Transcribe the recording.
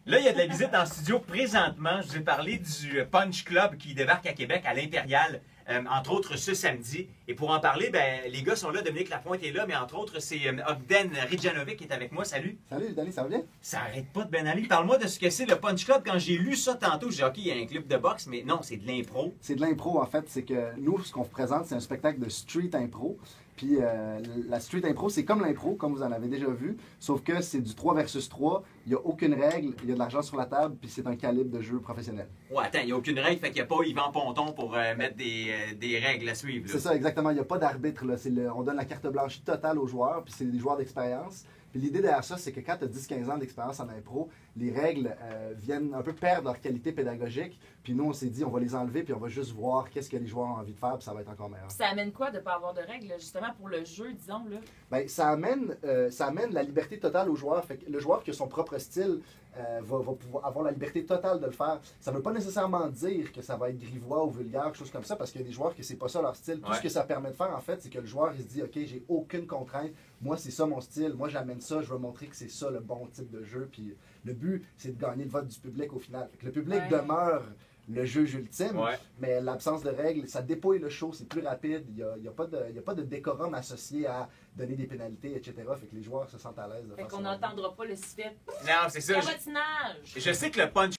Là, il y a de la visite en studio présentement. Je vous ai parlé du Punch Club qui débarque à Québec, à l'Impérial, entre autres ce samedi. Et pour en parler, ben, les gars sont là. Dominique Lapointe est là, mais entre autres, c'est Ogden Ridjanovic qui est avec moi. Salut. Salut, Danny, ça va bien? Ça arrête pas de ben aller. Parle-moi de ce que c'est le Punch Club. Quand j'ai lu ça tantôt, j'ai dit, OK, il y a un club de boxe, mais non, c'est de l'impro. C'est de l'impro, en fait. C'est que nous, ce qu'on vous présente, c'est un spectacle de street impro. Puis la street impro, c'est comme l'impro, comme vous en avez déjà vu, sauf que c'est du 3 versus 3. Il n'y a aucune règle, il y a de l'argent sur la table, puis c'est un calibre de jeu professionnel. Ouais, attends, il n'y a aucune règle, fait qu'il n'y a pas Yvan Ponton pour mettre des règles à suivre. C'est ça, exactement. Il n'y a pas d'arbitre. On donne la carte blanche totale aux joueurs, puis c'est des joueurs d'expérience. Puis l'idée derrière ça, c'est que quand tu as 10-15 ans d'expérience en impro, les règles viennent un peu perdre leur qualité pédagogique. Puis nous, on s'est dit, on va les enlever, puis on va juste voir qu'est-ce que les joueurs ont envie de faire, puis ça va être encore meilleur. Ça amène quoi de ne pas avoir de règles, justement, pour le jeu, disons, là? Bien, ça amène la liberté totale aux joueurs. Fait que le joueur qui a son propre style va pouvoir avoir la liberté totale de le faire. Ça ne veut pas nécessairement dire que ça va être grivois ou vulgaire, quelque chose comme ça, parce qu'il y a des joueurs que c'est pas ça leur style. Tout ce que ça permet de faire, en fait, c'est que le joueur, il se dit, OK, j'ai aucune contrainte. Moi, c'est ça mon style. Moi, j'amène ça. Je veux montrer que c'est ça le bon type de jeu. Puis le but, c'est de gagner le vote du public au final. Fait que le public demeure le juge ultime, mais l'absence de règles, ça dépouille le show, c'est plus rapide, il n'y a pas de décorum associé à donner des pénalités, etc. Fait que les joueurs se sentent à l'aise de faire ça. Fait qu'on n'entendra pas le sifflet. Non, c'est ça. Cabotinage! Je sais que le Punch